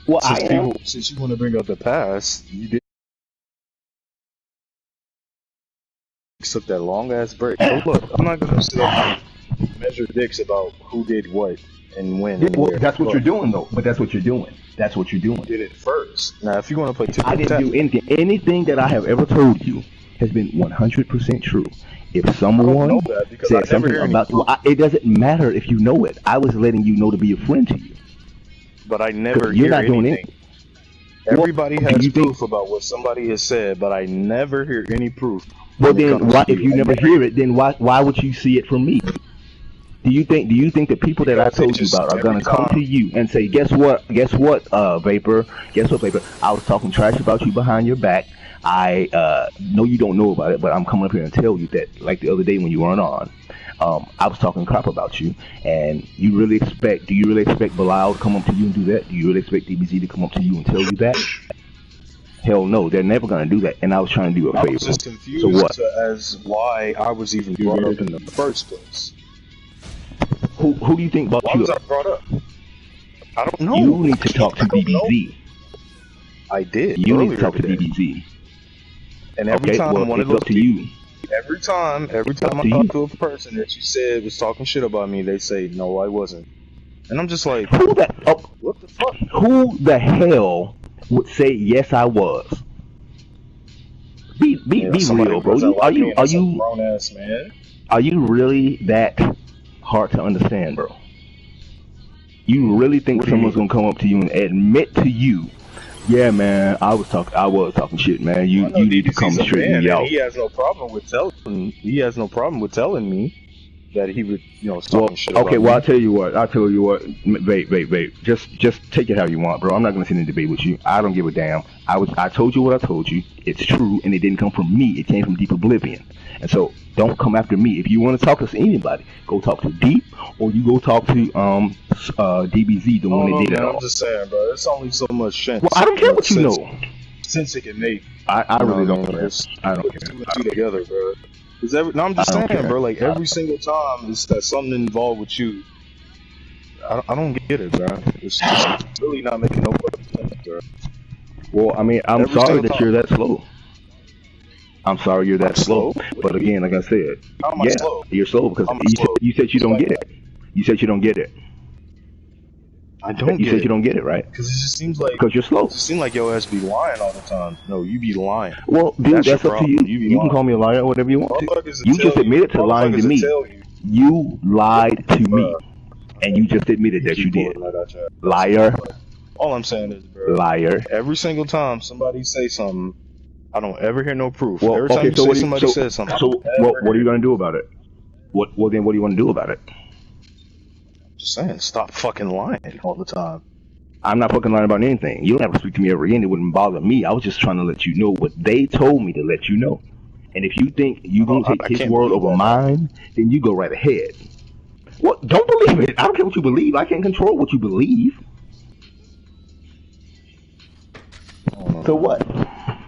Well, I Since am. people, since you want to bring up the past, you did took that long ass break. So look, I'm not gonna sit up and measure dicks about who did what and when Yeah, and well, where. that's what you're Look, doing, though. But that's what you're doing. That's what you're you doing. did it first. Now, if you want to play tit I for didn't tat, do anything. Anything that I have ever told you has been 100% true. If I don't know someone that because I said never something hear any about, well, proof. it doesn't matter if you know it. I was letting you know to be a friend to you But I because never you're hear not doing anything. it. Well, Everybody do has you think? proof about what somebody has said, but I never hear any proof Well, when it then comes why? to If you. you I never never hear hear it, then why would you see it from me? Do you think the people that I because it told you just about are every gonna come to time. you and say, guess what, Vapor, guess what, Vapor? I was talking trash about you behind your back. I know you don't know about it, but I'm coming up here and tell you that, like the other day when you weren't on, I was talking crap about you, and do you really expect Bilal to come up to you and do that? Do you really expect DBZ to come up to you and tell you that? Hell no, they're never gonna do that. And I was trying to do a I was favor. just So confused what? as why I was even brought up in the first place. Who do you think brought Why you was up? I brought up? I don't know. You need to talk to I don't know. DBZ. I did You need to earlier talk to today, DBZ. and every Okay, time well, one of it's those up to people, you. every It's up time I to you. talk to a person that you said was talking shit about me, they say no, I wasn't, and I'm just like, Who the what the fuck? who the hell would say yes I was? Yeah, Be somebody real, who bro. doesn't like me, and Are that's a you grown ass man. really that hard to understand, bro? You really think What do you someone's mean? gonna come up to you and admit to you, yeah, man, I was talking shit, man. Well, I know You need to come DBC's a and straighten man, me and out. he has no problem with telling me that he would, was Well, talking shit okay. about Well, me. I'll tell you what. Vape. Just take it how you want, bro. I'm not gonna sit in a debate with you. I don't give a damn. I told you what I told you. It's true, and it didn't come from me. It came from Deep Oblivion. And so, don't come after me. If you want to talk to anybody, go talk to Deep, or you go talk to DBZ, the I one don't that know, did it man. I'm all. just saying, bro. It's only so much Well, I don't care what you sense, know. sense it can make. I You know really what I don't mean? care. Just I don't putting care. two and two together, bro. No, I'm I just don't saying, care. bro. Like every single time, it's that something involved with you. I don't get it, bro. It's just really not making no fucking sense, bro. Well, I mean, I'm Every sorry single that time. you're that slow. I'm sorry you're I'm that slow. slow. What But do you mean? again, like I said, How am I yeah, slow? you're slow because How am I slow? you said you don't Explain get that. it. You said you don't get it. I don't You get said you it don't get it, right? because it just seems like Because you're slow. your ass be lying all the time. No, you be lying. Well, dude, That's your that's up to you. problem. You be You can lying. call me a liar or whatever you want to. Motherfuckers You will just tell you. admitted to lying to Motherfuckers will me. tell you, You lied to me, bruh. and you just admitted You that you keep did. pulling that out your ass. Liar, All I'm saying is, bro, liar. every single time somebody say something, I don't ever hear no proof. Well, Every time okay. you So say what? somebody says something, I don't ever What are hear you it. gonna do about it? Well, then, what do you want to do about it? Just saying, stop fucking lying all the time. I'm not fucking lying about anything. You don't have to speak to me ever again. It wouldn't bother me. I was just trying to let you know what they told me to let you know. And if you think you're gonna take I his can't word believe over that, man. mine, then you go right ahead. Well, don't believe it. I don't care what you believe. I can't control what you believe. I don't know, So man. what?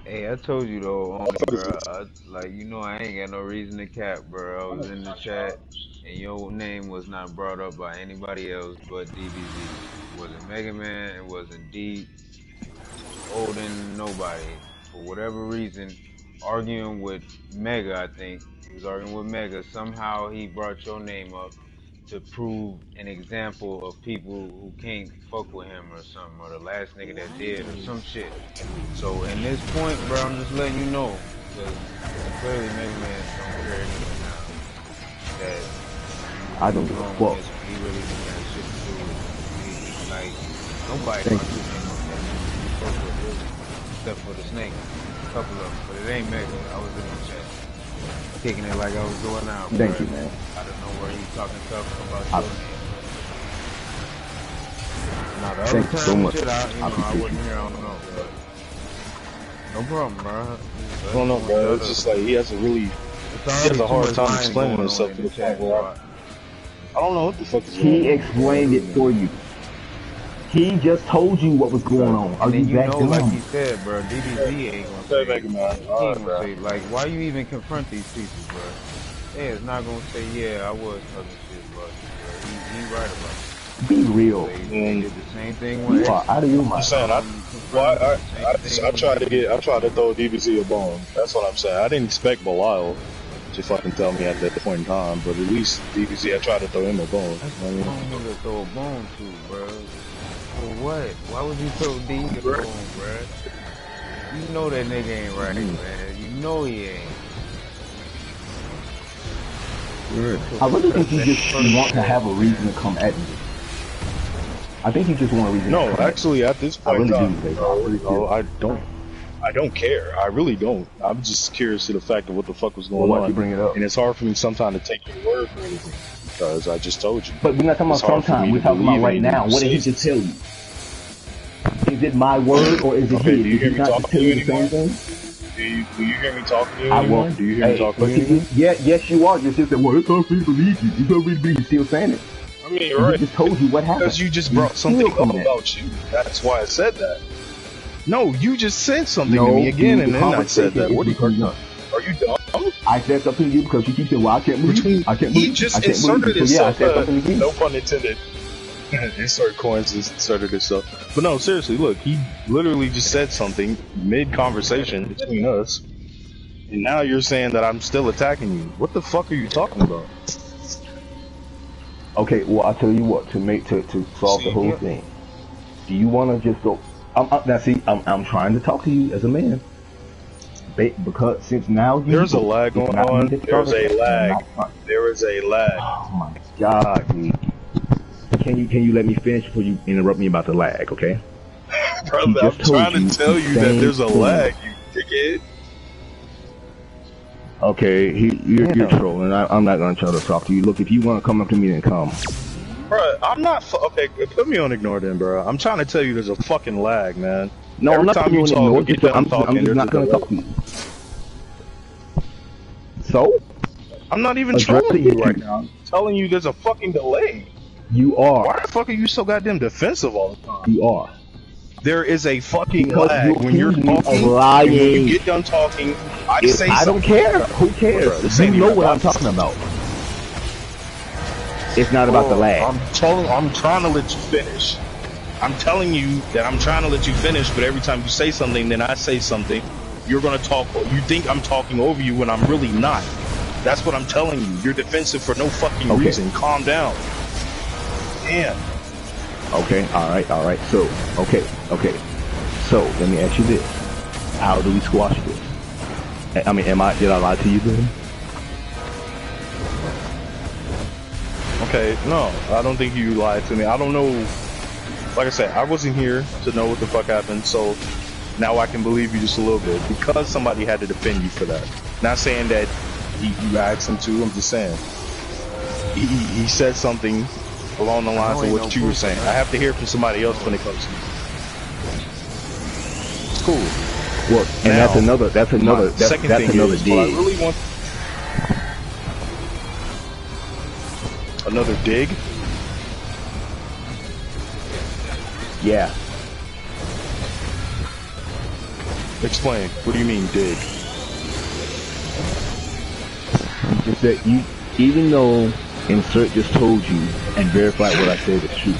Hey, I told you though, Motherfuckers bro. is- Like I ain't got no reason to cap, bro. I was in the chat, and your name was not brought up by anybody else but DBZ. It wasn't Mega Man. It wasn't Deep, Odin. Nobody. For whatever reason, arguing with Mega. I think he was arguing with Mega. Somehow he brought your name up to prove an example of people who can't fuck with him or something, or the last nigga that did or some shit. So in this point, bro, I'm just letting you know, because clearly Mega Man don't care anyway now that I you don't was give a wrong with fuck. his. He really didn't have shit to do with it. Like nobody Thank brought you. your name up that you fuck with really, except for the snake, a couple of them, but it ain't Mega. I was in the chat kicking it like I was going out, Thank bro. you, man. I don't know where he talking tough about I, your name. Now the other thank you so time and much. shit, I I appreciate wasn't you. here. I don't know, but no problem, bro. I I don't just know, want bro. y'all It's to. just like he It's has already a too hard much time lying explaining going on himself in to the the point chat, where bro. I don't know what the fuck is going He on, bro. I explained really it don't. for you. He just told you what was going Okay. on. Are And you then that like dumb? he said, bro, DBZ ain't gonna Okay, say. Mega Man. He All ain't right, gonna bro. say like, why you even confront these people, bro? They is not gonna say, yeah, I was talking shit about you, bro. He right about it. Be real. They did the same thing You with are out of your I'm mind. saying I tried to throw DBZ a bone. That's what I'm saying. I didn't expect Belial to fucking tell me at that point in time, but at least DBZ I tried to throw him a bone. That's the wrong nigga to throw a bone to, bro. For what? Why would you throw D a bone, bro? You know that nigga ain't right, man. You know he ain't. I really think you just want to have a reason to come at me. I think you just want a reason. No, to come actually, at this point, I really do, baby. I don't care. I really don't. I'm just curious to the fact of what the fuck was going Why'd on. you bring it up? And it's hard for me sometimes to take your word for anything because I just told you. But we're not talking about sometimes. We're talking about right now. What did he just tell you? Is it my word or is it okay, his? do you hear Did he me not talking tell to you you the same anymore? thing? Do you hear me talking to you I anymore? won't. Do you hear me talking to you anymore? Yes, you are. You just said, well, it's hard for you to believe you. It's hard for you to believe you. Still saying it. I mean, you're right. He just told you what happened. Because you just brought something up about you. That's why I said that. No, you just said something to me again, and then I said that. What are you dumb? I said something to you because you keep saying, well, I can't believe you. I can't believe you. He just inserted himself. So, yeah, I said something again. No pun intended. Insert coins inserted himself. But no, seriously, look, he literally just said something mid-conversation between us, and now you're saying that I'm still attacking you. What the fuck are you talking about? Okay, well, I'll tell you what, to solve the whole thing. Do you want to just go... I'm trying to talk to you as a man. Because since now there's a lag going on. There's a lag. There is a lag. Oh my god, dude. Can you let me finish before you interrupt me about the lag, okay? Brother, I'm trying to tell you that there's a lag, you dickhead. Okay, you're trolling. I'm not gonna try to talk to you. Look, if you want to come up to me, then come. Bro, I'm not. Okay, put me on ignore then, bro. I'm trying to tell you there's a fucking lag, man. No, every I'm not time you talk, I'm just not gonna talk to you. So? I'm not even trolling you right now. I'm telling you there's a fucking delay. You are. Why the fuck are you so goddamn defensive all the time? You are. There is a fucking lag when you're talking. Lying. And when you get done talking, I say something. I don't care. Who cares? You know what I'm talking about. It's not about the lag. I'm trying to let you finish. I'm telling you that I'm trying to let you finish, but every time you say something, then I say something, you're gonna talk. You think I'm talking over you when I'm really not. That's what I'm telling you. You're defensive for no fucking reason. Calm down. Damn. Okay, alright. So, okay. So, let me ask you this. How do we squash this? I mean, did I lie to you then? Okay, no, I don't think you lied to me. I don't know. Like I said, I wasn't here to know what the fuck happened, so now I can believe you just a little bit because somebody had to defend you for that. Not saying that you asked him to, I'm just saying. He said something along the lines of what you were saying. I have to hear from somebody else when it comes to you. It's cool. Well, and now, that's another dig. I really want another dig. Yeah. Explain. What do you mean, dig? Just that even though Insert just told you and verified what I said is true,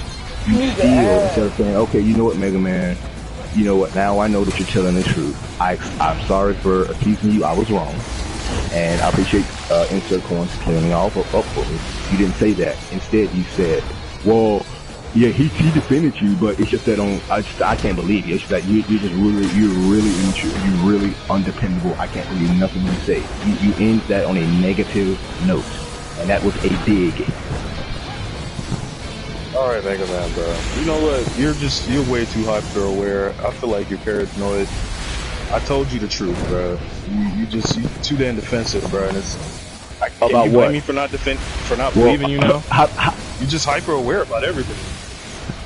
you still, instead of saying, okay, you know what, Mega Man, you know what, now I know that you're telling the truth. I'm sorry for accusing you, I was wrong. And I appreciate Insert Coins clearing up for me. You didn't say that. Instead, you said, well, yeah, he defended you, but it's just that I can't believe you. It's just that you're really undependable. I can't believe nothing you say. You end that on a negative note, and that was a dig. All right, Mega Man, bro. You know what? You're way too hyper aware. I feel like you're paranoid. I told you the truth, bro. You're too damn defensive, bro. And can you blame me for not believing you now? You're just hyper aware about everything.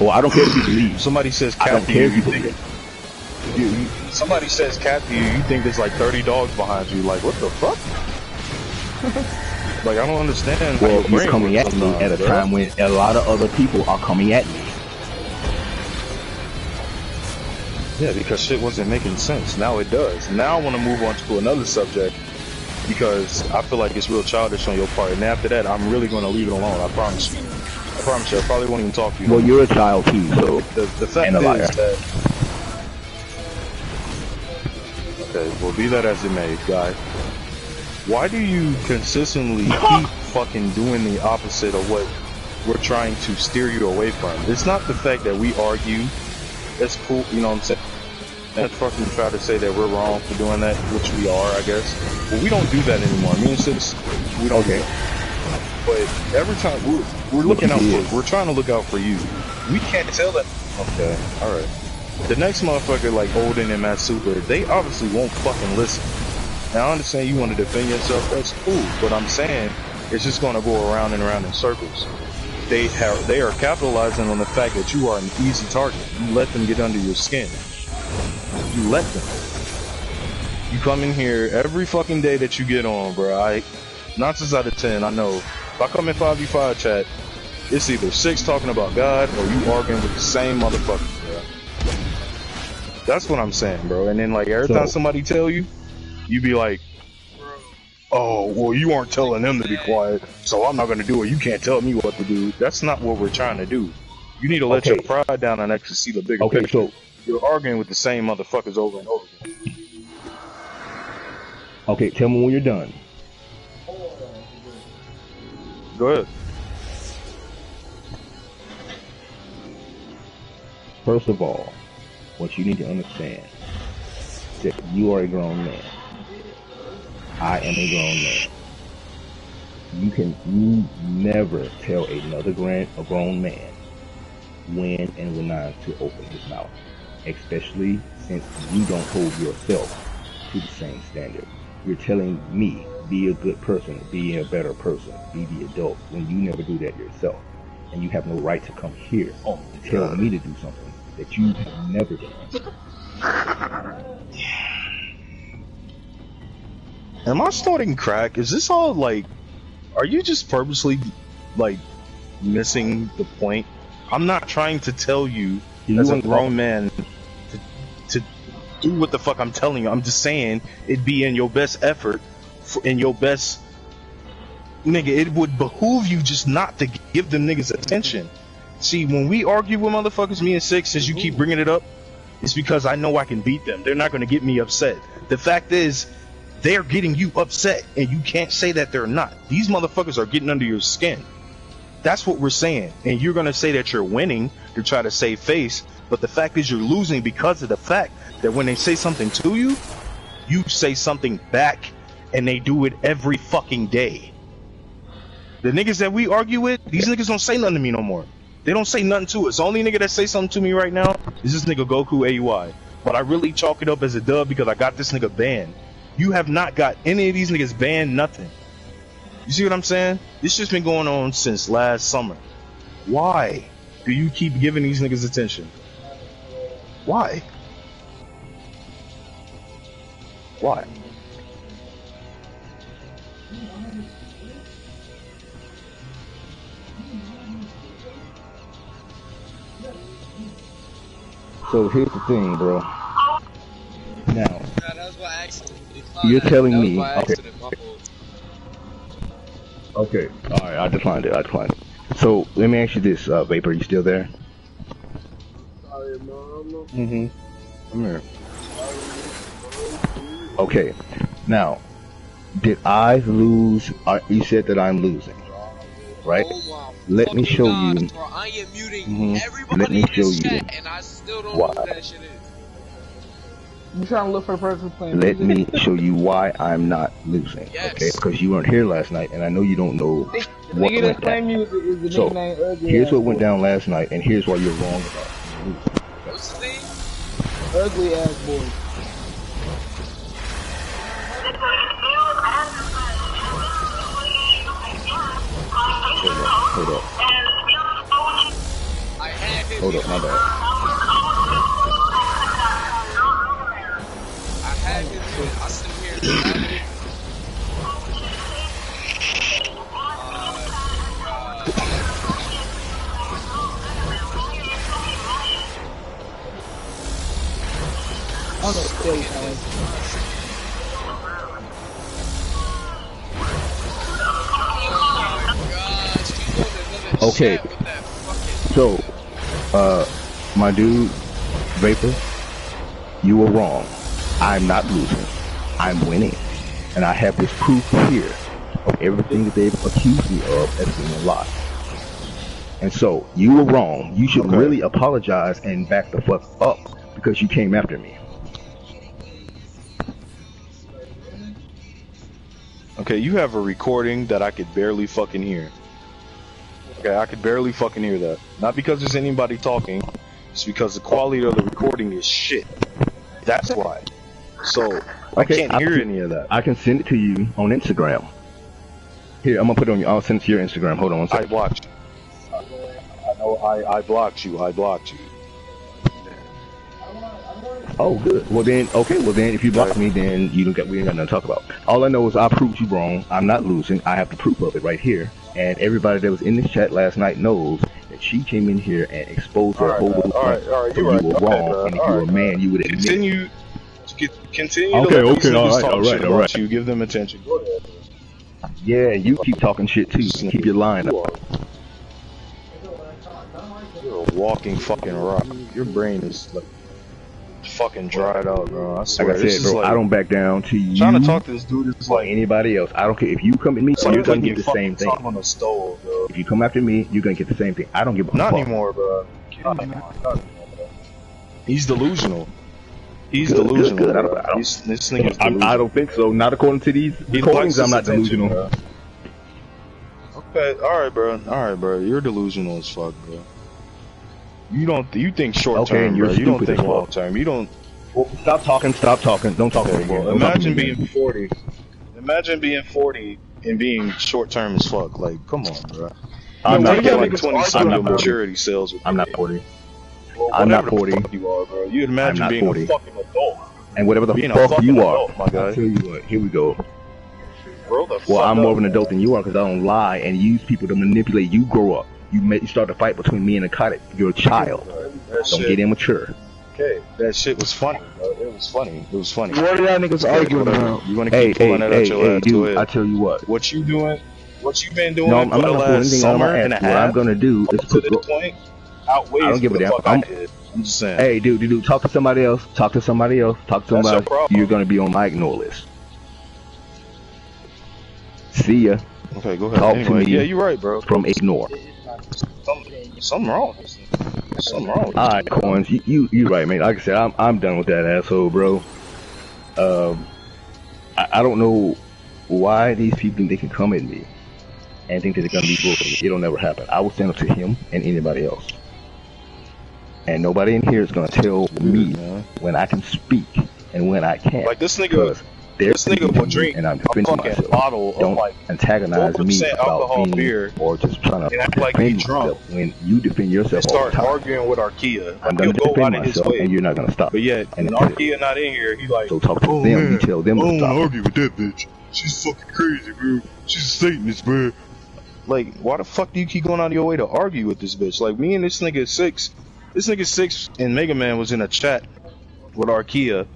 Well, I don't care if you believe. Somebody says cat to you, somebody says cat to you think there's like 30 dogs behind you. Like, what the fuck? Like, I don't understand. Well, you're coming at me at a time when a lot of other people are coming at me. Yeah, because shit wasn't making sense. Now it does. Now I want to move on to another subject because I feel like it's real childish on your part. And after that, I'm really going to leave it alone. I promise you. promise you, I probably won't even talk to you. Well, you're a child too, so. The fact and a liar. is that. Okay, well, be that as it may, guy. Why do you consistently keep fucking doing the opposite of what we're trying to steer you away from? It's not the fact that we argue. That's cool, you know what I'm saying? And fucking try to say that we're wrong for doing that, which we are, I guess. But we don't do that anymore. Me and Sis, we don't do that. But every time we're looking out for, we're trying to look out for you. We can't tell that. Okay, all right. The next motherfucker like Odin and Matt Super, they obviously won't fucking listen. Now I understand you want to defend yourself. That's cool. But I'm saying it's just gonna go around and around in circles. They are capitalizing on the fact that you are an easy target. You let them get under your skin. You let them. You come in here every fucking day that you get on, bro. 9 times out of 10, I know. If I come in 5v5 chat, it's either 6 talking about God or you arguing with the same motherfucker, bro. That's what I'm saying, bro. And then like every time somebody tell you, you be like, oh, well, you aren't telling them to be quiet, so I'm not gonna do it. You can't tell me what to do. That's not what we're trying to do. You need to let your pride down and actually see the bigger picture. So you're arguing with the same motherfuckers over and over again. Okay, tell me when you're done. Go ahead. First of all, what you need to understand is that you are a grown man. I am a grown man. You never tell another grown man when and when not to open his mouth, especially since you don't hold yourself to the same standard. You're telling me, be a good person, be a better person, be the adult, when you never do that yourself. And you have no right to come here to tell me to do something that you have never done. Am I snorting crack? Is this all like, are you just purposely like missing the point? I'm not trying to tell you as a grown man to do what the fuck I'm telling you. I'm just saying it'd be in your best effort, in your best, nigga, it would behoove you just not to give them niggas attention. See, when we argue with motherfuckers, me and Six, since you keep bringing it up, it's because I know I can beat them. They're not going to get me upset. The fact is, they're getting you upset, and you can't say that they're not. These motherfuckers are getting under your skin. That's what we're saying. And you're going to say that you're winning to try to save face, but the fact is you're losing because of the fact that when they say something to you, you say something back, and they do it every fucking day. The niggas that we argue with, these niggas don't say nothing to me no more. They don't say nothing to us. The only nigga that say something to me right now is this nigga Goku AUI. But I really chalk it up as a dub because I got this nigga banned. You have not got any of these niggas banned, nothing. You see what I'm saying? This shit's been going on since last summer. Why do you keep giving these niggas attention? Why? Why? So here's the thing, bro. Now, you're telling me. Okay. All right. I declined it. So let me ask you this, Vapor. You still there? Mm-hmm. I'm here. Okay. Now, did I lose? You said that I'm losing, right? Let me show you. Bro, I am muting everybody Let me in show this you chat, and I still don't why. know who that shit is. You trying to look for a person playing Let music? me show you why I'm not losing. Yes. Okay? Because you weren't here last night, and I know you don't know The what nigga went that's playing down. music is the So nigga named Ugly here's Ass what went Boy. down last night, and here's why you're wrong about losing. What's his name? Ugly Ass Boy. Hold up. I had his Hold up, my bad. I had his music. I sit here and I'm gonna stay, man. oh my gosh, he's on another Okay. chat with that So, my dude, Vapor, you were wrong. I'm not losing. I'm winning. And I have this proof here of everything that they've accused me of as being a lie. And so, you were wrong. You should really apologize and back the fuck up because you came after me. Okay, you have a recording that I could barely fucking hear. Okay, I could barely fucking hear that. Not because there's anybody talking, it's because the quality of the recording is shit. That's why. So, I can't hear any of that. I can send it to you on Instagram. Here, I'm gonna put it on you. I'll send it to your Instagram. Hold on one second. I blocked you. I know I blocked you. I blocked you. Oh, good. Well then, okay. Well then, if you block me, then we ain't got nothing to talk about. All I know is I proved you wrong. I'm not losing. I have the proof of it right here. And everybody that was in this chat last night knows that she came in here and exposed her whole point. So you were wrong, and if you were a man, you would admit. Continue. Okay. All right. You give them attention. Go ahead. Yeah, you keep talking shit too. Keep your line up. You're a walking fucking rock. Your brain is like fucking dried out, bro. I swear. Like I said, bro, like, I don't back down to you. Trying to talk to this dude is like anybody else. I don't care if you come at me, you're gonna get the same thing. On the stove, bro. If you come after me, you're gonna get the same thing. I don't give a fuck. Not anymore, bro. Not anymore, bro. He's delusional. He's delusional. Good. This nigga's delusional. I don't think so. Not according to these recordings. I'm not delusional. Bro. Okay, all right, bro. You're delusional as fuck, bro. You think short term, bro. You don't think long term. You don't. Well, stop talking. Don't talk anymore. Imagine being 40. Imagine being 40 and being short term as fuck. Like, come on, bro. I'm not 40. Like 20 of maturity sales. I'm not 40. Well, I'm not 40. The fuck you are, bro. You imagine being 40. A fucking adult. And whatever the fuck you are, adult, my guy. I'll tell you what. Here we go. Bro, well, I'm more of an adult than you are because I don't lie and use people to manipulate you. Grow up. You start a fight between me and a cottage. You're a child. Don't get immature. Okay, that shit was funny, bro. It was funny. What are y'all niggas arguing about? You wanna keep pulling that out your ass? Dude, I tell you what you doing? What you been doing? No, I'm not gonna pull anything out of my ass. What I'm gonna do is put the point. Outweighs I don't give a damn. I'm just saying. Hey, dude, talk to somebody else. Talk to somebody. You're gonna be on my ignore list. See ya. Okay, go ahead. Talk anyway, to me. Yeah, you're right, bro. From ignore. Something wrong. Something wrong. All right, Coins, you right, man. Like I said, I'm done with that asshole, bro. I don't know why these people think they can come at me and think that they're gonna be bullshit. It'll never happen. I will stand up to him and anybody else, and nobody in here is gonna tell me when I can speak and when I can't. Like this nigga. This nigga will drink and I'm defending myself. Bottle don't of like antagonize me about being beer or just trying to like defend yourself when you defend yourself all the time. Start arguing with Archaea. I'm gonna defend myself and you're not gonna stop. But yet, when Archaea not in here, he like. So talk to them. Man, you tell them to stop. I don't argue with that bitch. She's fucking crazy, bro. She's a Satanist, bro. Like, why the fuck do you keep going out of your way to argue with this bitch? Like, me and this nigga 6. This nigga 6 and Mega Man was in a chat with Archaea.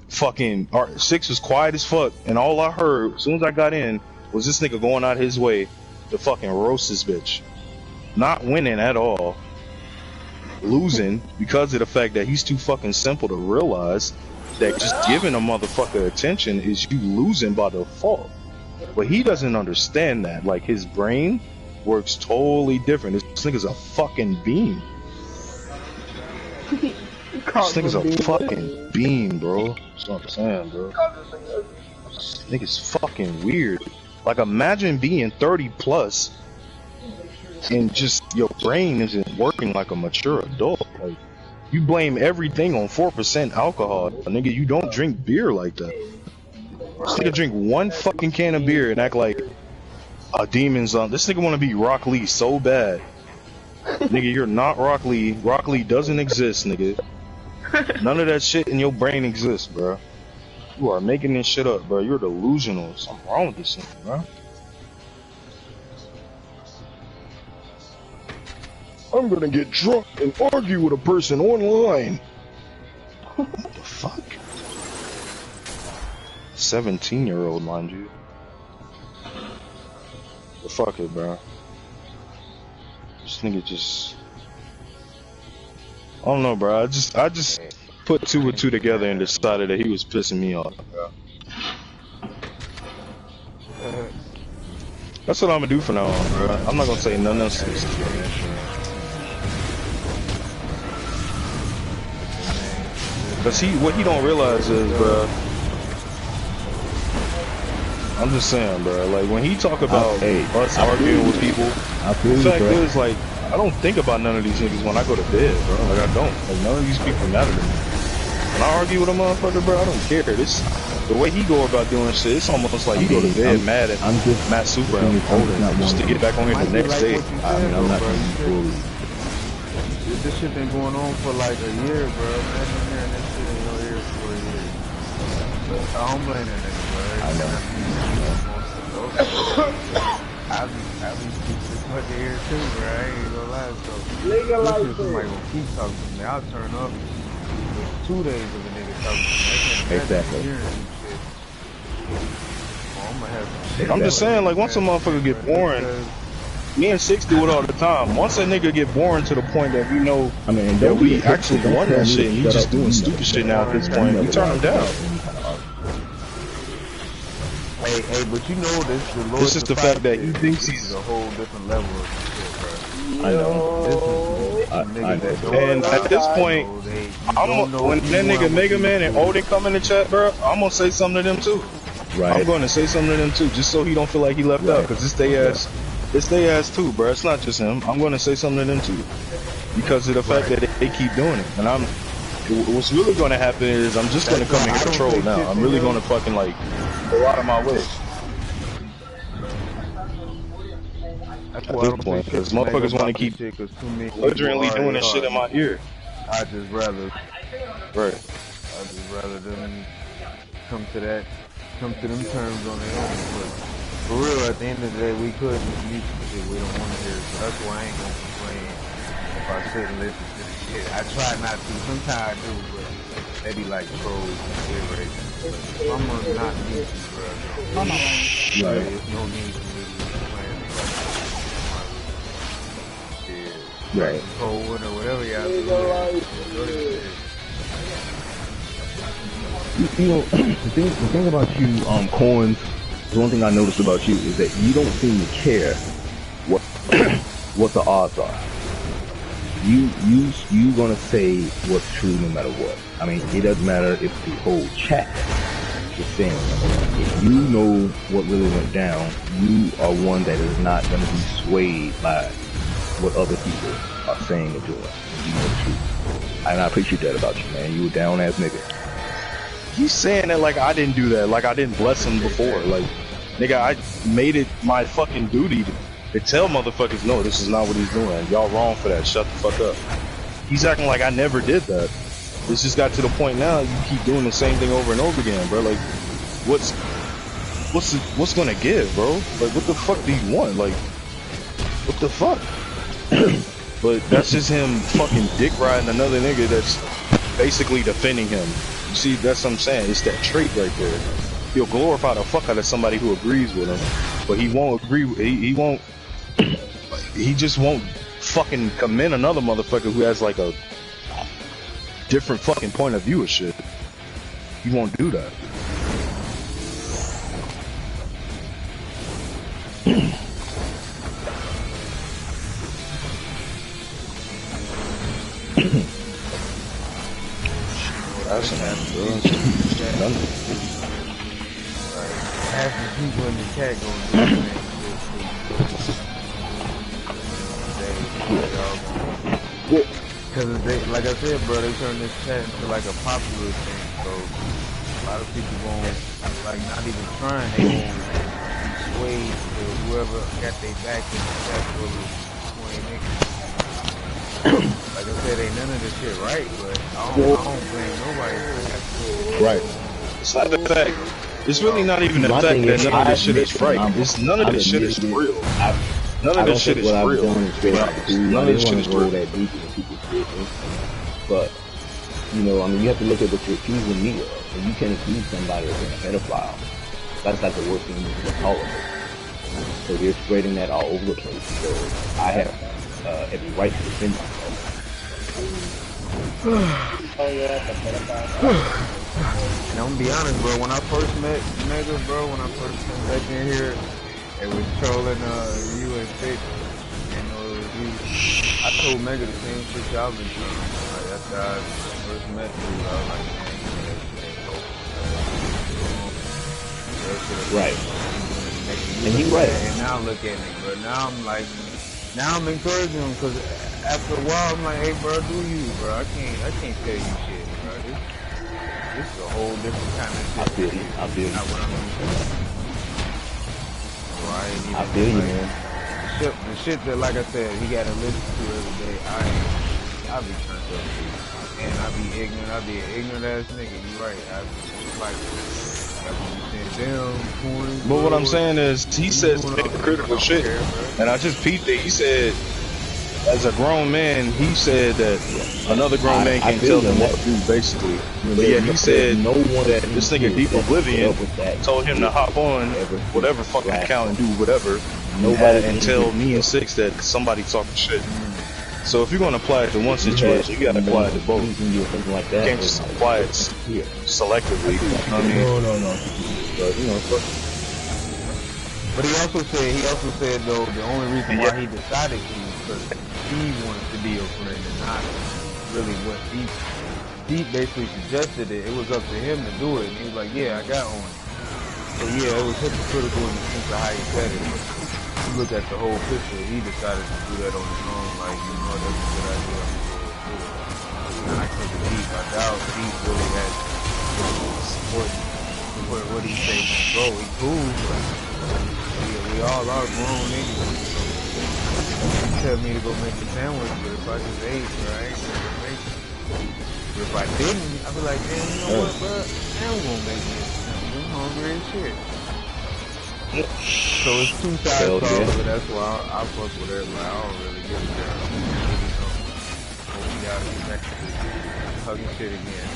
Fucking 6 was quiet as fuck, and all I heard as soon as I got in was this nigga going out his way to fucking roast this bitch. Not winning at all, losing because of the fact that he's too fucking simple to realize that just giving a motherfucker attention is you losing by default. But he doesn't understand that. Like, his brain works totally different. This nigga's a fucking beam. This nigga's a fucking beam, bro. That's what I'm saying, bro. This nigga's fucking weird. Like, imagine being 30 plus and just your brain isn't working like a mature adult. Like, you blame everything on 4% alcohol. Nigga, you don't drink beer like that. This nigga drink one fucking can of beer and act like a demon's on. This nigga wanna be Rock Lee so bad. Nigga, you're not Rock Lee. Rock Lee doesn't exist, nigga. None of that shit in your brain exists, bro. You are making this shit up, bro. You're delusional. Something wrong with this shit, bro. I'm gonna get drunk and argue with a person online. What the fuck? 17-year-old, mind you. But fuck it, bro. This nigga just don't know, bro. I just put two and two together and decided that he was pissing me off. That's what I'm gonna do from now on, bro. I'm not gonna say nothing else. Cause what he don't realize is, bro. I'm just saying, bro. Like when he talk about us arguing with people, the fact is, like, I don't think about none of these niggas when I go to bed, bro. Like I don't. Like none of these people matter to me. When I argue with a motherfucker, bro, I don't care. This the way he go about doing shit. It's almost like he go to bed mad at Matt Super and Holden just to get back on here the next day. I'm not this shit been going on for like a year, bro. Imagine hearing this shit in your ears for a year. I don't blame that nigga, bro. I know. I be keeping this fucking ear too, bro. I ain't gonna lie. So, somebody gonna keep talking to me. I'll turn up with 2 days of a nigga talking to me. Exactly. I'm just saying, like, once a motherfucker get boring, me and 6 do it all the time. Once a nigga get boring to the point that we know that we actually want that shit, and he just doing stupid shit now at this point, we turn him down. Hey, but you know this. This is the fact that he thinks he's a whole different level of shit, bro. I know. And at this point, when that nigga Mega Man and Odin come in the chat, bro, I'm gonna say something to them too. Right. I'm gonna say something to them too, just so he don't feel like he left out, cause it's they ass too, bro. It's not just him. I'm gonna say something to them too, because of the fact that they keep doing it. And what's really gonna happen is I'm just gonna come in control now. I'm really gonna fucking like go out of my way. At this point, because motherfuckers want to keep belligerently doing this shit in my ear. I just rather, right? them come to them terms on their own. But for real, at the end of the day, we could mute some shit we don't want to hear. So that's why I ain't gonna complain if I sit and listen to this shit. I try not to. Sometimes I do, but they be like trolls and irritating. I'm gonna not mute you, bro. There's no need for me to complain about Right. cold or whatever y'all do. You know, the thing about you, Coins, the one thing I noticed about you is that you don't seem to care what what the odds are. You gonna say what's true no matter what. I mean, it doesn't matter if the whole chat is saying something. If you know what really went down, you are one that is not gonna be swayed by what other people are saying or doing. You know the truth. And I appreciate that about you, man. You a down ass nigga. He's saying that like I didn't do that, like I didn't bless him before. Like, nigga, I made it my fucking duty to tell motherfuckers, no, this is not what he's doing. Y'all wrong for that. Shut the fuck up. He's acting like I never did that. This just got to the point now. You keep doing the same thing over and over again, bro. Like, what's gonna give, bro? Like, what the fuck do you want? Like, what the fuck? But that's just him fucking dick riding another nigga that's basically defending him. You see, that's what I'm saying. It's that trait right there. He'll glorify the fuck out of somebody who agrees with him, but he won't agree. He won't. He just won't fucking commend another motherfucker who has like a different fucking point of view of shit. He won't do that. That's an half the people in the chat gonna do the same. Because they, like I said, bro, they turned this chat into like a popular thing. So a lot of people won't, like, not even trying. They won't sway to whoever got their back in the chat for the 20 niggas. Like I said, ain't none of this shit right, but I don't blame nobody for that. Right. It's not the fact. It's really not even the fact that none of this shit is right. It's none of this shit is real. None of this shit is real. None of this shit is real. But, you know, I mean, you have to look at what you're accusing me of. And you can't accuse somebody of being a pedophile. That's like the worst thing you can call it. So they're spreading that all over the place. So I have every right to defend myself. And I'm gonna be honest, bro. When I first met Mega, bro, when I first came back in here, it was trolling you and Six, and it was you. I told Mega the same shit y'all been telling me. Like after I first met you, I was like, man, you know, that shit ain't go. Right. And he right. And now look at me, bro. Now I'm like, now I'm encouraging him because after a while I'm like, hey, bro, do you, bro? I can't tell you shit, bro. This is a whole different kind of shit. I feel you. I feel you. Not what I'm used to. So I feel you, man. The shit that, like I said, he got to listen to every day. I be turned up to. And I be ignorant. I be an ignorant ass nigga. You right. I be like, damn, But what I'm saying is, he says critical shit, and I just peeped it. He said, as a grown man, he said that another grown man can't tell him what to do, basically. But yeah, he said that this nigga Deep Oblivion told him to hop on whatever fucking account and do whatever, and tell me and Six that somebody talking shit. So if you're gonna apply it to one situation, you gotta apply it to both. You can't just apply it selectively. You know what I mean? No. But, you know, but he also said though the only reason why he decided to was because he wanted to be your friend and not really what Deep basically suggested it. It was up to him to do it. And he was like, yeah, I got on. So yeah, it was hypocritical in the sense of how he said it. But if you look at the whole picture, he decided to do that on his own. Like, you know, that's a good idea. And I think Deep, I doubt Deep really had support. What do you say, man? Bro, he cool, but we all are grown niggas. You tell me to go make a sandwich, but if I just ate, bro, I ain't gonna make it. But if I didn't, I'd be like, damn, you know what, bro? I'm gonna make me a sandwich. I'm hungry as shit. So it's two sides to all of it. That's why I fuck with everybody. I don't really give a damn. But we gotta get back to this hugging shit again.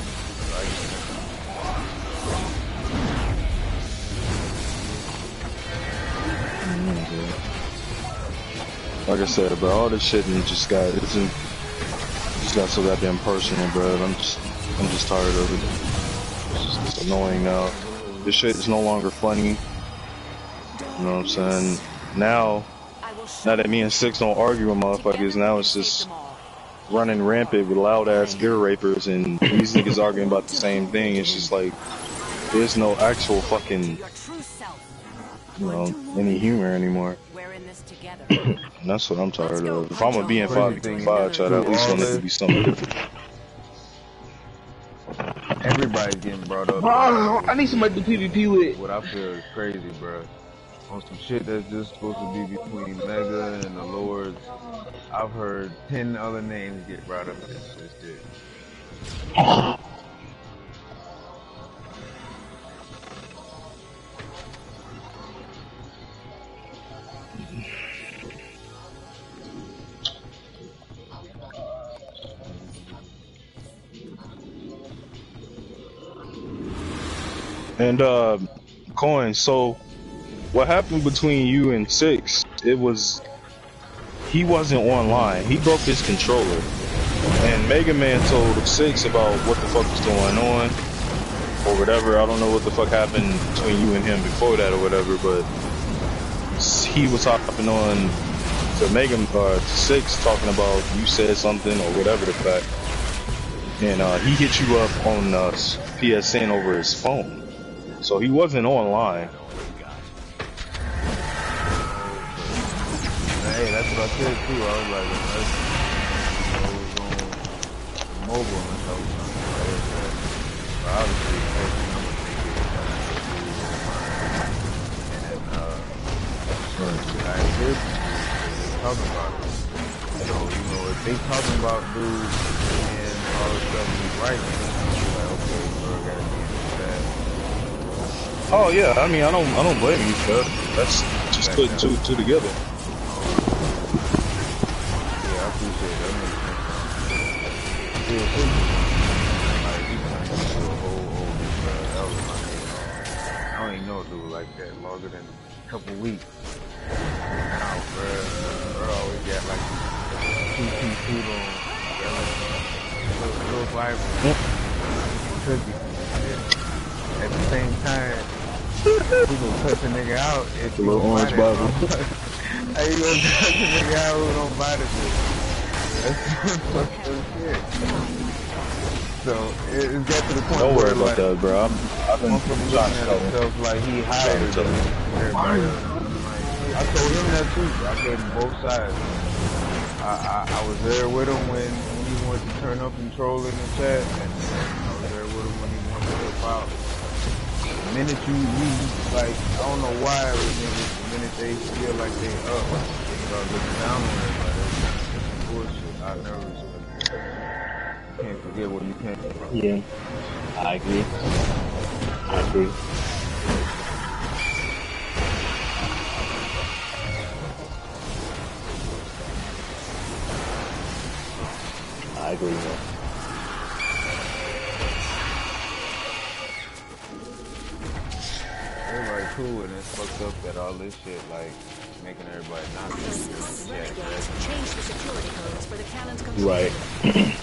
Like I said, bro, all this shit just got so goddamn personal, bro. I'm just tired of it. It's annoying now. This shit is no longer funny. You know what I'm saying? Now that me and Six don't argue with motherfuckers, now it's just running rampant with loud ass ear rapers and these niggas arguing about the same thing. It's just like there's no actual fucking, you know, any humor anymore. And that's what I'm tired of. If I'm gonna be in 5v5, try to at least want it to be something different. Everybody's getting brought up. I need somebody to PvP with. What I feel is crazy, bro. On some shit that's just supposed to be between Mega and the Lords, I've heard 10 other names get brought up in this shit. And Coin, so what happened between you and Six, it was he wasn't online. He broke his controller. And Mega Man told Six about what the fuck was going on or whatever. I don't know what the fuck happened between you and him before that or whatever, but he was hopping on to Six talking about you said something or whatever the fact. And he hit you up on PSN over his phone. So he wasn't online. Hey, that's what I said too. I was like, unless it was on mobile and stuff. But obviously, next thing I'm gonna think is I ain't heard they talking about it. So, you know, if they talking about dudes and all the stuff he's writing, I'm like, okay, bro, I gotta be that. Oh yeah, I mean I don't blame you for that. That's just putting two together. Yeah, I appreciate that. Makes sense. Like he turned into a whole that was my name. I don't even know a dude like that longer than a couple weeks. Now, bro always got like 2 suit on. Got like a close rivalry. Could be. At the same time, we gonna touch a nigga out if The little orange Bible. How you gonna touch a nigga out who don't buy the shit? That's fucked up shit. So it got to the point Don't worry where about that, bro. I've been looking trying at to tell himself like he higher than everybody else. I told him that too. I gave him both sides. I was there with him when he wanted to turn up and troll in the chat, and I was there with him when he wanted to help out. The minute you like, I don't know why niggas, the minute they feel like they up, they start looking down on everybody. That's bullshit. I never respect it. You can't forget what you can't forget. Yeah, I agree. I agree. I agree, man. Everybody cool, and it's fucked up that all this shit, like, making everybody not be Change the security codes for the cannon's control. Right.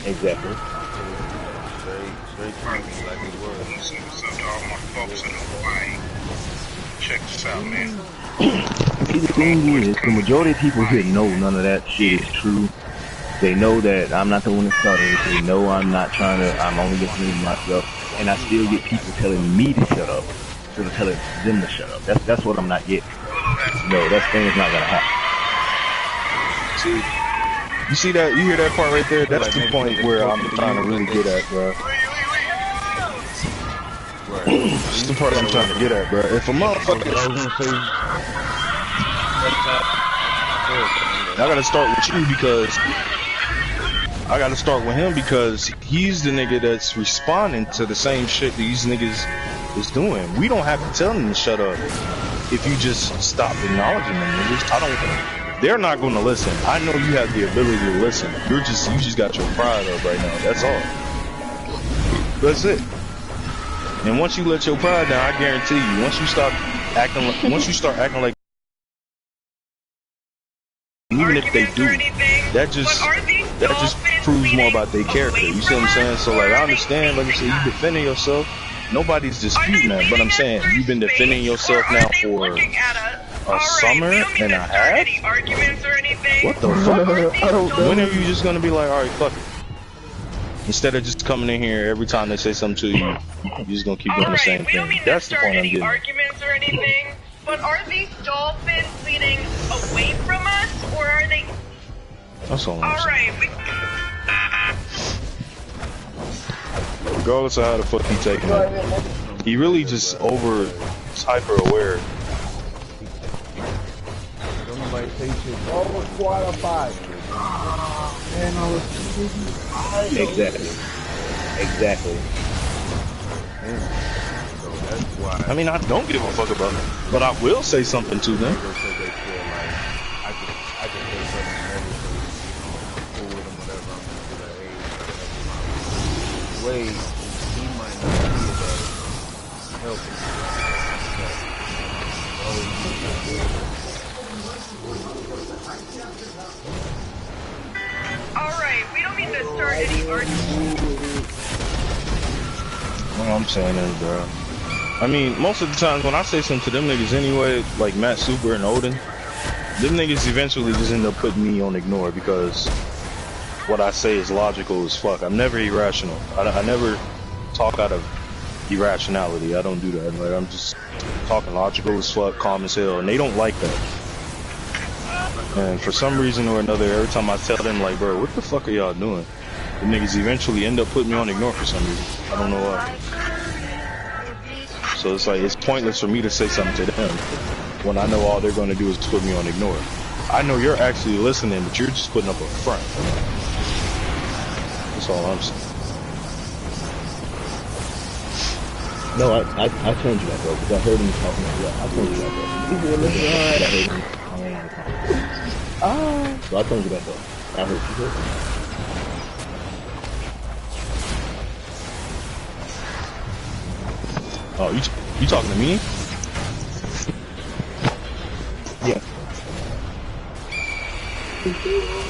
Exactly. straight talking like it was. What's up to all my folks in Hawaii? Check this out, man. See, the thing is, the majority of people here know none of that shit is true. They know that I'm not the one that started it. They know I'm not trying to, I'm only listening to myself. And I still get people telling me to shut up instead of telling them to shut up. That's what I'm not getting. No, that thing is not gonna happen. You see that? You hear that part right there? That's the point where I'm trying to really get at, bro. That's the part I'm trying to get at, bro. If a motherfucker, I gotta start with you because I gotta start with him because he's the nigga that's responding to the same shit these niggas is doing. We don't have to tell them to shut up if you just stop acknowledging them niggas. I don't. They're not gonna listen. I know you have the ability to listen. You just got your pride up right now. That's all. That's it. And once you let your pride down, I guarantee you, once you start acting like, even if they do, that just proves more about their character. You see what I'm saying? So like, I understand, like I said, you defending yourself. Nobody's disputing that, but I'm saying you've been defending yourself now for a summer and a half. What the fuck? When are you just gonna be like, all right, fuck it? Instead of just coming in here every time they say something to you, you're just gonna keep doing the same thing. That's the point I'm getting. Arguments or anything, but are these dolphins leading away from us, or are they? That's all I'm saying. Alright, Regardless of how the fuck he taking it, he really just hyper aware. Exactly. I mean, I don't give a fuck about them, but I will say something to them. He might not be that helping. alright, we don't need to start any arguments. All I'm saying is, bro. I mean, most of the times when I say something to them niggas anyway, like Matt Super and Odin, them niggas eventually just end up putting me on ignore because what I say is logical as fuck. I'm never irrational. I never talk out of irrationality. I don't do that. Like, I'm just talking logical as fuck, calm as hell, and they don't like that. And for some reason or another, every time I tell them, like, bro, what the fuck are y'all doing? The niggas eventually end up putting me on ignore for some reason. I don't know why. So it's like, it's pointless for me to say something to them when I know all they're going to do is put me on ignore. I know you're actually listening, but you're just putting up a front. That's all I'm saying. No, I turned you back up because I heard him talking about that. I turned you back up. You were listening. I heard him. So I turned you back up. I heard you. Oh, you talking to me? Yeah.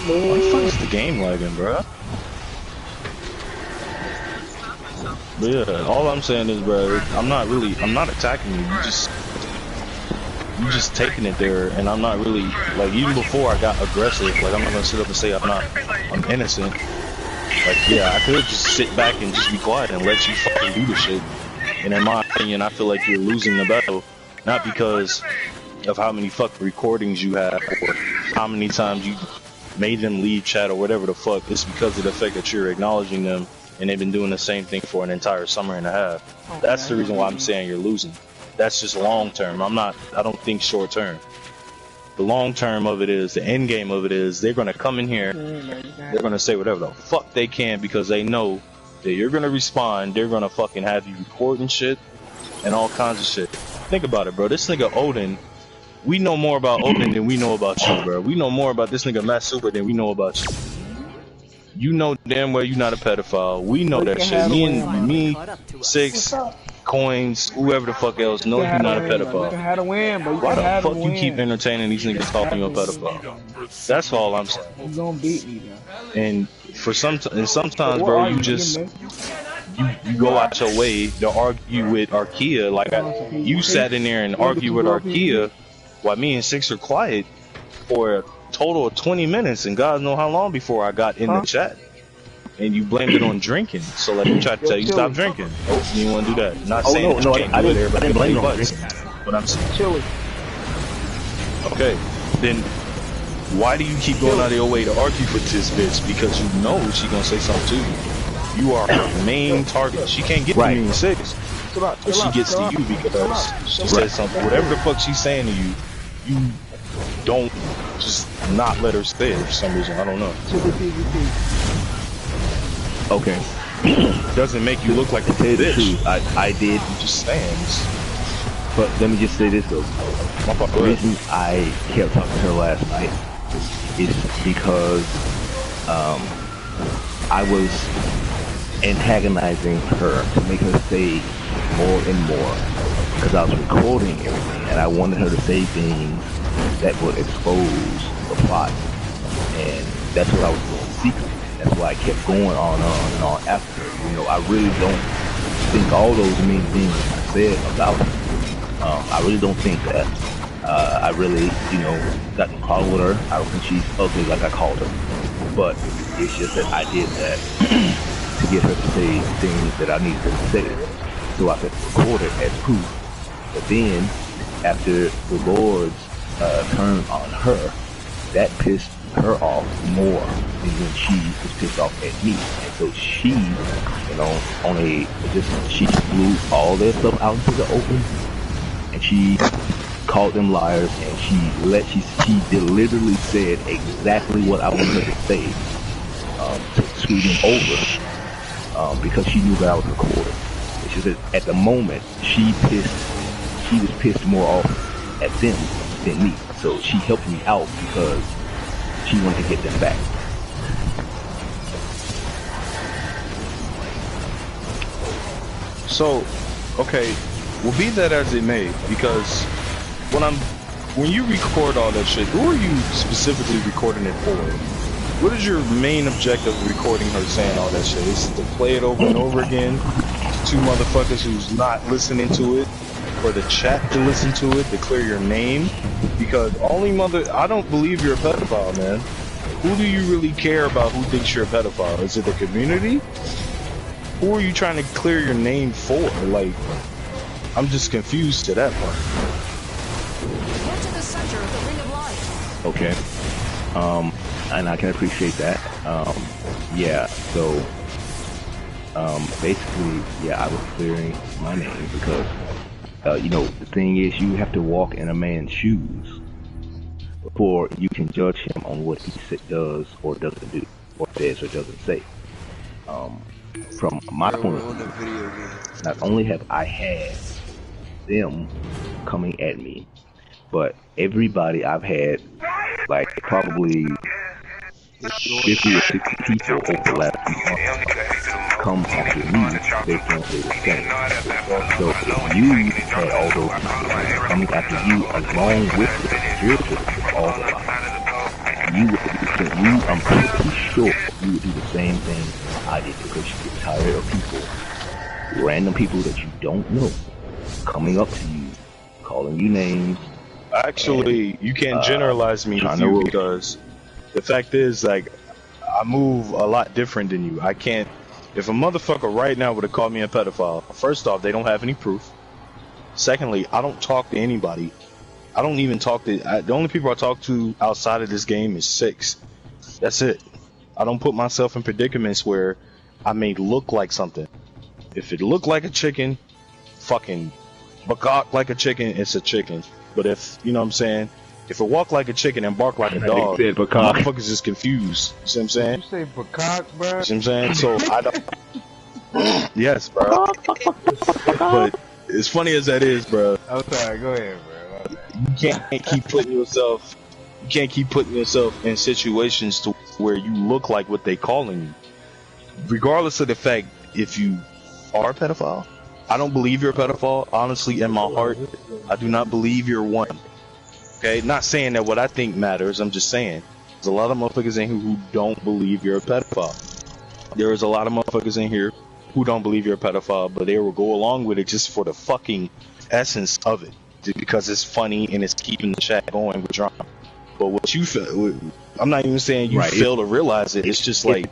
Why the fuck is the game lagging, bro? But yeah, all I'm saying is, bro, I'm not attacking you. You just taking it there, and I'm not really, like, even before I got aggressive, like, I'm not gonna sit up and say I'm innocent. Like, yeah, I could just sit back and just be quiet and let you fucking do the shit. And in my opinion, I feel like you're losing the battle, not because of how many fucking recordings you have or how many times you made them leave chat or whatever the fuck. It's because of the fact that you're acknowledging them, and they've been doing the same thing for an entire summer and a half. That's the reason why I'm saying you're losing. That's just long term. I don't think short term. The long term of it is, the end game of it is, they're gonna come in here, they're gonna say whatever the fuck they can because they know that you're gonna respond. They're gonna fucking have you recording shit and all kinds of shit. Think about it, bro. This nigga Odin, we know more about Odin than we know about you, bro. We know more about this nigga Matt Super than we know about you. You know damn well you're not a pedophile. We know that shit. Me, Six, Coins, whoever the fuck else knows you're not a pedophile. Why the fuck you keep entertaining these niggas calling you a pedophile? That's all I'm saying. You gonna beat me, though. And sometimes, bro, you just you go out your way to argue with Arkia. Like you sat in there and argued with Arkia while me and Six are quiet for a total of 20 minutes, and God knows how long before I got in the chat. And you blamed it on drinking. So like we tried to tell you stop drinking. Oh, you want to do that? Not saying that you can't do it there, but I blame you on drinking. But I'm saying Chili. Okay, then why do you keep going out of your way to argue with this bitch? Because you know she gonna say something to you. You are her main target. She can't get to me in Six, but she gets to you because she says something. Whatever the fuck she's saying to you, you don't just not let her say it for some reason. I don't know. Okay. Doesn't make you look like a bitch. I did. I'm just saying. But let me just say this though. The reason I kept talking to her last night is because I was antagonizing her to make her say more and more because I was recording everything and I wanted her to say things that would expose the plot, and that's what I was doing secretly. That's why I kept going on and on after her. You know, I really don't think all those mean things I said about her. I really don't think that. I really, you know, got in problem with her. I don't think she's ugly like I called her. But it's just that I did that to get her to say things that I needed her to say, so I could record it as proof. But then, after the Lord's turn on her, that pissed her off more than when she was pissed off at me. And so she, you know, she blew all their stuff out into the open, and she called them liars, and she literally said exactly what I wanted her to say, to screw them over, because she knew that I was recording. It's just that at the moment, she was pissed more off at them than me. So she helped me out because she wanted to get them back. So, okay, well, be that as it may, because when you record all that shit, who are you specifically recording it for? What is your main objective of recording her saying all that shit? Is it to play it over and over again to two motherfuckers who's not listening to it, for the chat to listen to it, to clear your name? Because I don't believe you're a pedophile, man. Who do you really care about who thinks you're a pedophile? Is it the community? Who are you trying to clear your name for? Like, I'm just confused to that part. Get to the center of the ring of light. Okay. And I can appreciate that. Yeah, so, basically, yeah, I was clearing my name because, you know, the thing is, you have to walk in a man's shoes before you can judge him on what he does or doesn't do, or says or doesn't say. From my point of view, not only have I had them coming at me, but everybody I've had, like probably 50 or 60 people over the last few months come after me based on what they were saying. So if you had all those people coming after you along with the spiritual of all the lies, I'm pretty sure you would do the same thing I did, because you get tired of people random people that you don't know coming up to you, calling you names. Actually, you can't generalize me with you because the fact is, like, I move a lot different than you. I can't. If a motherfucker right now would have called me a pedophile, first off, they don't have any proof. Secondly, I don't talk to anybody. I don't even talk to. The only people I talk to outside of this game is 6. That's it. I don't put myself in predicaments where I may look like something. If it look like a chicken, fucking bagok like a chicken, it's a chicken. But if, you know what I'm saying, if it walk like a chicken and bark like a dog, motherfuckers is confused. You see what I'm saying? You say bagok, bro? You see what I'm saying? So I don't. Yes, bro. But as funny as that is, bro. I'm sorry. Go ahead, bro. You can't keep putting yourself. You can't keep putting yourself in situations to where you look like what they calling you. Regardless of the fact if you are a pedophile, I don't believe you're a pedophile. Honestly, in my heart, I do not believe you're one. Okay, not saying that what I think matters. I'm just saying there's a lot of motherfuckers in here who don't believe you're a pedophile. There is a lot of motherfuckers in here who don't believe you're a pedophile, but they will go along with it just for the fucking essence of it, just because it's funny and it's keeping the chat going with drama. But what you feel, I'm not even saying you fail to realize it. It's just like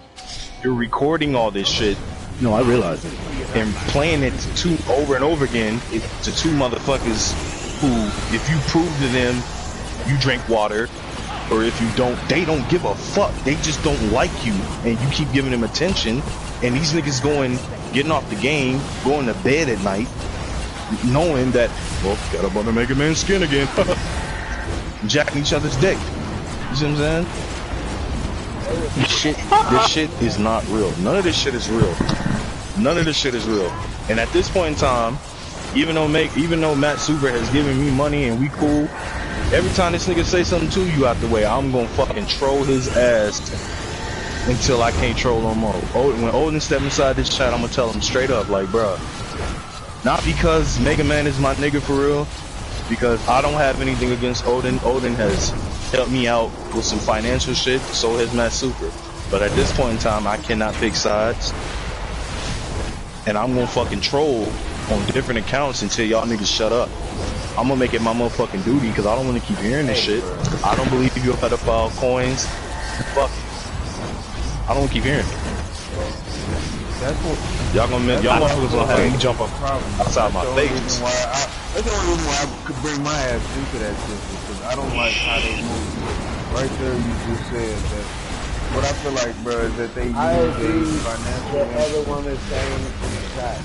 you're recording all this shit. No, I realize it. And playing it over and over again to 2 motherfuckers who, if you prove to them you drink water, or if you don't, they don't give a fuck. They just don't like you, and you keep giving them attention. And these niggas getting off the game, going to bed at night, knowing that, well, got up on the Mega Man skin again, jacking each other's dick. You see what I'm saying? This shit is not real. None of this shit is real. None of this shit is real. And at this point in time, even though Matt Super has given me money and we cool, every time this nigga say something to you out the way, I'm gonna fucking troll his ass until I can't troll no more. When Odin step inside this chat, I'm gonna tell him straight up, like, bruh, not because Mega Man is my nigga for real, because I don't have anything against Odin. Odin has helped me out with some financial shit, so has Matt Super. But at this point in time, I cannot pick sides. And I'm gonna fucking troll on different accounts until y'all niggas shut up. I'm gonna make it my motherfucking duty because I don't want to keep hearing this shit. I don't believe you're a pedophile. Coins, fuck. I don't keep hearing it. That's what y'all motherfuckers gonna have me jump up outside my face. That's the only reason why I could bring my ass into that shit, because I don't like how they move. Right there, you just said that. What I feel like, bro, is that they use the financial. The other one is saying that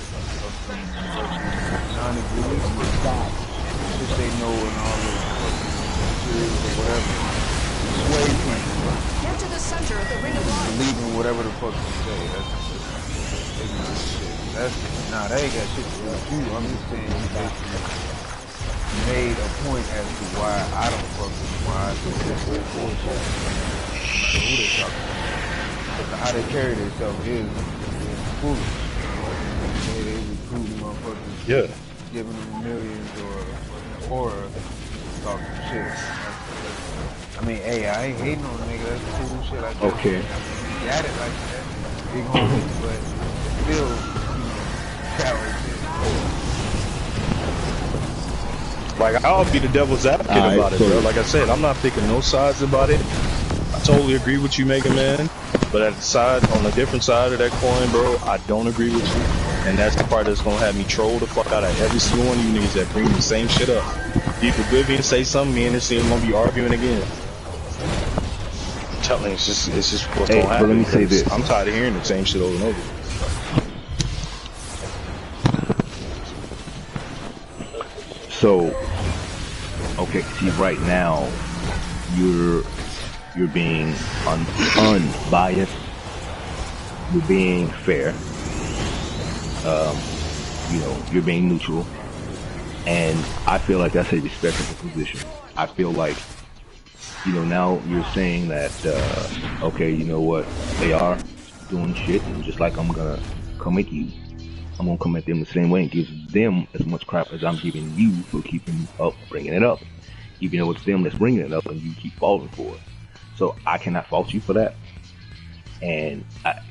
non-agreement with that. Just they know and all this fucking or whatever. Sway people. Get to the center of the ring of light. Believing whatever the fuck you say. That's ignorant shit. Nah, that ain't got shit to do with you. I'm just saying you basically made a point as to why I don't fuck with you. Why I think this is bullshit. Who they talking about? Because how they carry themselves is foolish. They recruiting motherfuckers, giving them millions or talking shit. I mean, hey, I ain't hating on a nigga. That's cool shit. I guess. Okay. He got it like that. Big homie, but still, coward shit. Like, I'll be the devil's advocate about it, bro. Like I said, I'm not picking no sides about it. I totally agree with you, Mega Man. But on the different side of that coin, bro, I don't agree with you. And that's the part that's gonna have me troll the fuck out of every single one of you niggas that bring the same shit up. Deep Oblivion say something, me and this thing gonna be arguing again. I'm telling you, it's just what's gonna happen. But let me say this. I'm tired of hearing the same shit over and over. So, okay, see, right now, you're being unbiased. You're being fair. You're being neutral. And I feel like that's a respectable position. I feel like, now you're saying that, okay, you know what, they are doing shit, and just like I'm gonna come at you, I'm gonna come at them the same way and give them as much crap as I'm giving you for keeping up, bringing it up. Even though it's them that's bringing it up and you keep falling for it. So I cannot fault you for that. And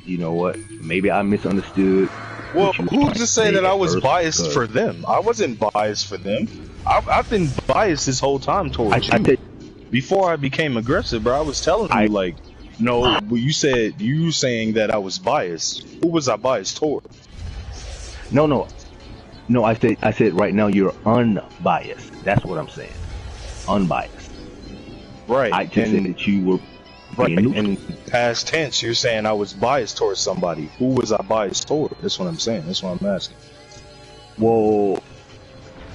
you know what? Maybe I misunderstood Well, who's to say that I was biased for them? I wasn't biased for them. I've been biased this whole time towards you. Before I became aggressive, bro, I was telling you, like, no, you were saying that I was biased. Who was I biased toward? No, I said right now you're unbiased. That's what I'm saying. Unbiased. Right. I just said that you were right. In past tense, you're saying I was biased towards somebody. Who was I biased toward? That's what I'm saying. That's what I'm asking. Well,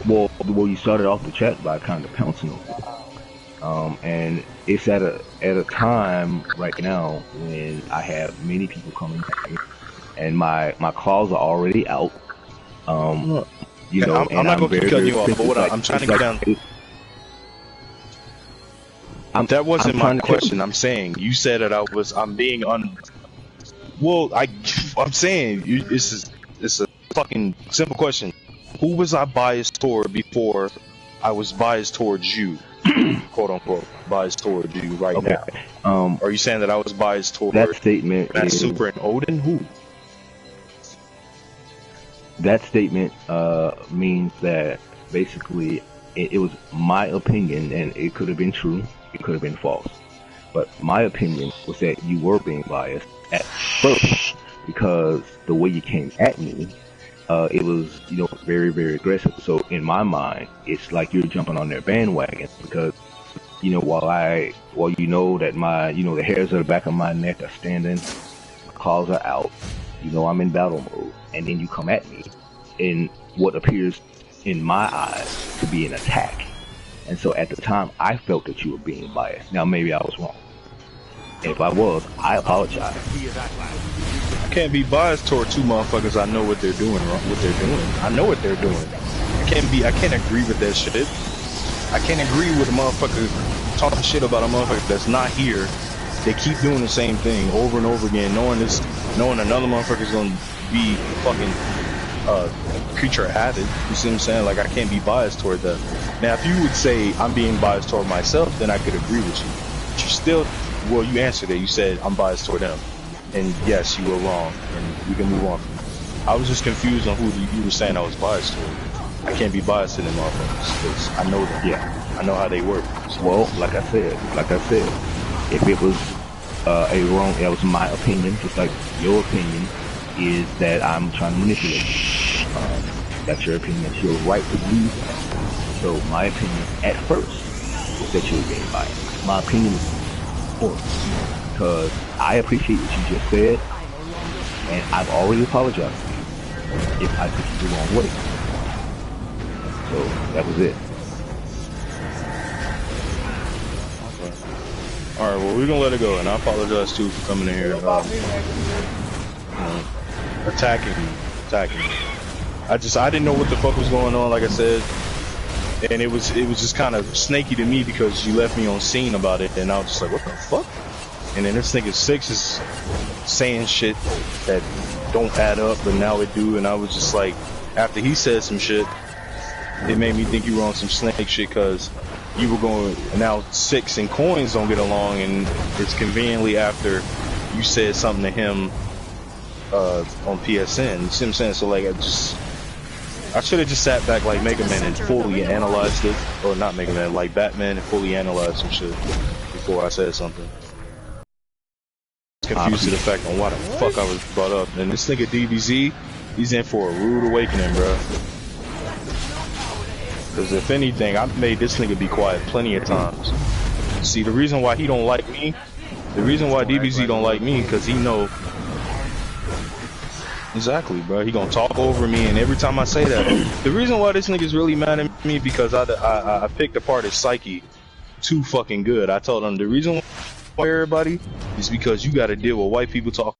you started off the chat by kind of pouncing on it. And it's at a time right now when I have many people coming at me, and my claws are already out. You know, I'm not gonna keep cutting you off, but what I'm trying to get down. That wasn't my question. I'm saying you said that I'm being Well, I'm saying it's a fucking simple question. Who was I biased toward before I was biased towards you, quote unquote, biased towards you right now? Are you saying that I was biased toward that statement? Matt Super and Odin? Who? That statement means that basically it was my opinion, and it could have been true, it could have been false. But my opinion was that you were being biased at first because the way you came at me, it was, you know, very, very aggressive. So in my mind, it's like you're jumping on their bandwagon because, you know, while you know that the hairs at the back of my neck are standing, my claws are out, you know, I'm in battle mode, and then you come at me in what appears in my eyes to be an attack. And so at the time, I felt that you were being biased. Now, maybe I was wrong. If I was, I apologize. I can't be biased toward two motherfuckers. I know what they're doing wrong. I know what they're doing. I can't agree with that shit. I can't agree with a motherfucker talking shit about a motherfucker that's not here. They keep doing the same thing over and over again, knowing another motherfucker's gonna be fucking creature added. You see what I'm saying? Like, I can't be biased toward that. Now, if you would say I'm being biased toward myself, then I could agree with you. But you still, well, you answered it. You said I'm biased toward them. And yes, you were wrong. And we can move on. I was just confused on who you were saying I was biased toward. I can't be biased to them motherfuckers because I know them. Yeah. I know how they work. So. Well, like I said, if it was that was my opinion, just like your opinion is that I'm trying to manipulate you. That's your opinion. That's your right to believe that. So my opinion at first was that you were being biased. My opinion is important because I appreciate what you just said, and I've already apologized to you if I took you the wrong way. So that was it. Alright, well, we're gonna let it go, and I apologize too for coming in here attacking me. I didn't know what the fuck was going on, like I said, and it was just kind of snaky to me because you left me on scene about it, and I was just like, what the fuck? And then this nigga 6 is saying shit that don't add up, but now it do, and I was just like, after he said some shit, it made me think you were on some snake shit because you were going, now 6 and Coins don't get along, and it's conveniently after you said something to him on PSN. You see what I'm saying? So like, I should have just sat back like Mega Man and fully analyzed it, or not Mega Man, like Batman, and fully analyzed some shit before I said something. Confused to the fact on why the fuck I was brought up, and this nigga DBZ, he's in for a rude awakening, bro. Because if anything, I've made this nigga be quiet plenty of times. See, the reason why he don't like me, the reason why DBZ don't like me, because he know. Exactly, bro. He gonna talk over me, and every time I say that, the reason why this nigga's really mad at me because I picked apart his psyche too fucking good. I told him the reason why everybody is because you got to deal with white people talking